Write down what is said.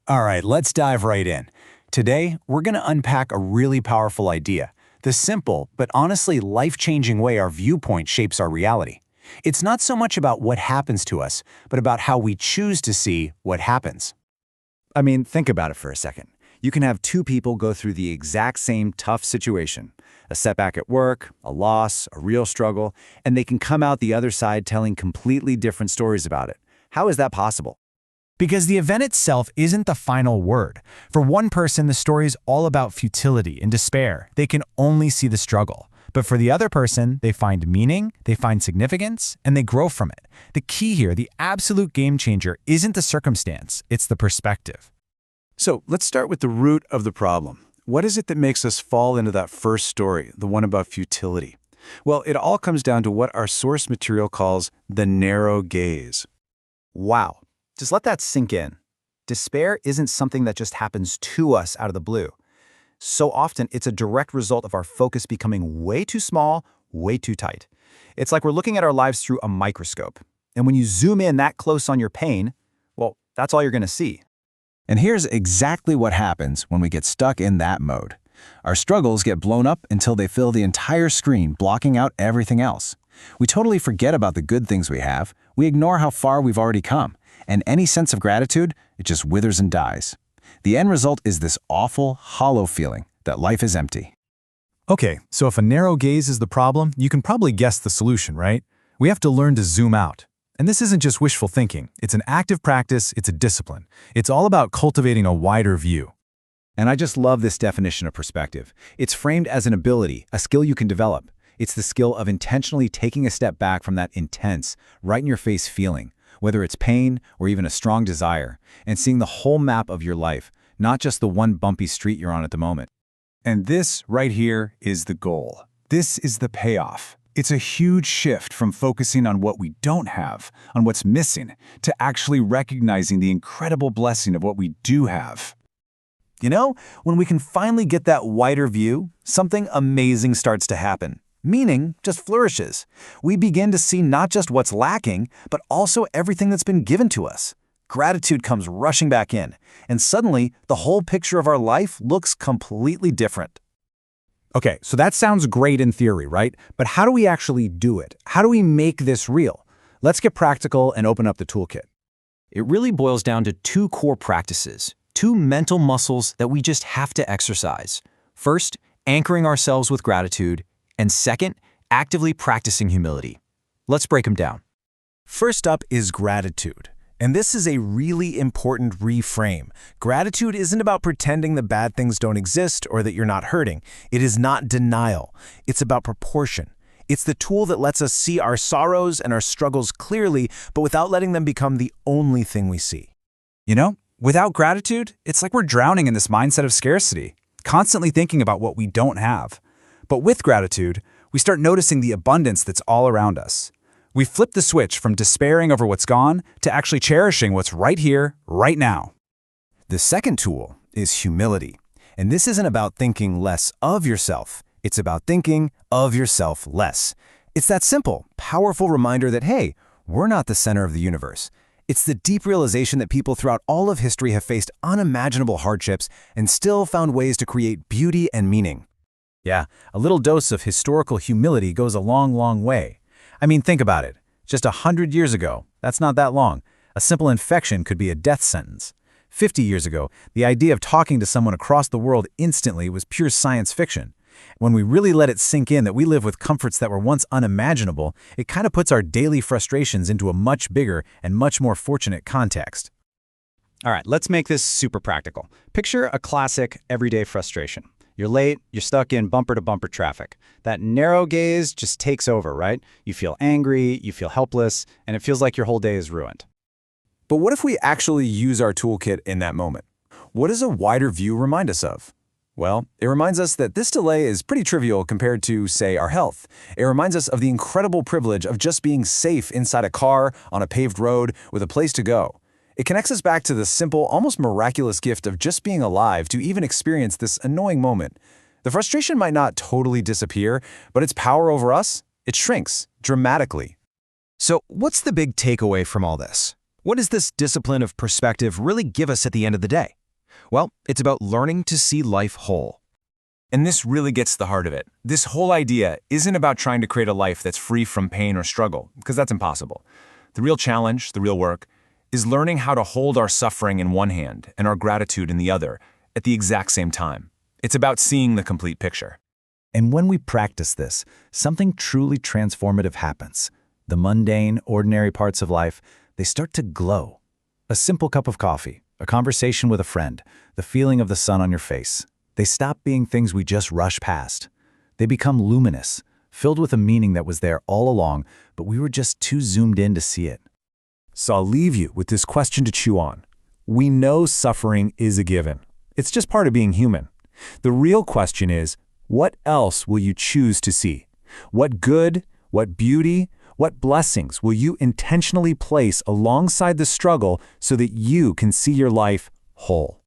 All right, let's dive right in. Today, we're going to unpack a really powerful idea, the simple but honestly life-changing way our viewpoint shapes our reality. It's not so much about what happens to us, but about how we choose to see what happens. I mean, think about it for a second. You can have two people go through the exact same tough situation, a setback at work, a loss, a real struggle, and they can come out the other side telling completely different stories about it. How is that possible? Because the event itself isn't the final word. For one person, the story is all about futility and despair. They can only see the struggle. But for the other person, they find meaning, they find significance, and they grow from it. The key here, the absolute game changer, isn't the circumstance, it's the perspective. So let's start with the root of the problem. What is it that makes us fall into that first story, the one about futility? Well, it all comes down to what our source material calls the narrow gaze. Wow. Just let that sink in. Despair isn't something that just happens to us out of the blue. So often, it's a direct result of our focus becoming way too small, way too tight. It's like we're looking at our lives through a microscope. And when you zoom in that close on your pain, well, that's all you're going to see. And here's exactly what happens when we get stuck in that mode. Our struggles get blown up until they fill the entire screen, blocking out everything else. We totally forget about the good things we have. We ignore how far we've already come. And any sense of gratitude, it just withers and dies. The end result is this awful, hollow feeling that life is empty. Okay, so if a narrow gaze is the problem, you can probably guess the solution, right? We have to learn to zoom out. And this isn't just wishful thinking. It's an active practice, it's a discipline. It's all about cultivating a wider view. And I just love this definition of perspective. It's framed as an ability, a skill you can develop. It's the skill of intentionally taking a step back from that intense, right-in-your-face feeling, whether it's pain or even a strong desire, and seeing the whole map of your life, not just the one bumpy street you're on at the moment. And this right here is the goal. This is the payoff. It's a huge shift from focusing on what we don't have, on what's missing, to actually recognizing the incredible blessing of what we do have. You know, when we can finally get that wider view, something amazing starts to happen. Meaning just flourishes. We begin to see not just what's lacking, but also everything that's been given to us. Gratitude comes rushing back in, and suddenly the whole picture of our life looks completely different. Okay, so that sounds great in theory, right? But how do we actually do it? How do we make this real? Let's get practical and open up the toolkit. It really boils down to two core practices, two mental muscles that we just have to exercise. First, anchoring ourselves with gratitude, and second, actively practicing humility. Let's break them down. First up is gratitude. And this is a really important reframe. Gratitude isn't about pretending the bad things don't exist or that you're not hurting. It is not denial. It's about proportion. It's the tool that lets us see our sorrows and our struggles clearly, but without letting them become the only thing we see. You know, without gratitude, it's like we're drowning in this mindset of scarcity, constantly thinking about what we don't have. But with gratitude, we start noticing the abundance that's all around us. We flip the switch from despairing over what's gone to actually cherishing what's right here, right now. The second tool is humility. And this isn't about thinking less of yourself. It's about thinking of yourself less. It's that simple, powerful reminder that, hey, we're not the center of the universe. It's the deep realization that people throughout all of history have faced unimaginable hardships and still found ways to create beauty and meaning. Yeah, a little dose of historical humility goes a long, long way. I mean, think about it. Just 100 years ago, that's not that long, a simple infection could be a death sentence. 50 years ago, the idea of talking to someone across the world instantly was pure science fiction. When we really let it sink in that we live with comforts that were once unimaginable, it kind of puts our daily frustrations into a much bigger and much more fortunate context. All right, let's make this super practical. Picture a classic everyday frustration. You're late, you're stuck in bumper-to-bumper traffic. That narrow gaze just takes over, right? You feel angry, you feel helpless, and it feels like your whole day is ruined. But what if we actually use our toolkit in that moment? What does a wider view remind us of? Well, it reminds us that this delay is pretty trivial compared to, say, our health. It reminds us of the incredible privilege of just being safe inside a car, on a paved road, with a place to go. It connects us back to the simple, almost miraculous gift of just being alive to even experience this annoying moment. The frustration might not totally disappear, but its power over us, it shrinks dramatically. So what's the big takeaway from all this? What does this discipline of perspective really give us at the end of the day? Well, it's about learning to see life whole. And this really gets to the heart of it. This whole idea isn't about trying to create a life that's free from pain or struggle, because that's impossible. The real challenge, the real work, is learning how to hold our suffering in one hand and our gratitude in the other at the exact same time. It's about seeing the complete picture. And when we practice this, something truly transformative happens. The mundane, ordinary parts of life, they start to glow. A simple cup of coffee, a conversation with a friend, the feeling of the sun on your face. They stop being things we just rush past. They become luminous, filled with a meaning that was there all along, but we were just too zoomed in to see it. So I'll leave you with this question to chew on. We know suffering is a given. It's just part of being human. The real question is, what else will you choose to see? What good, what beauty, what blessings will you intentionally place alongside the struggle so that you can see your life whole?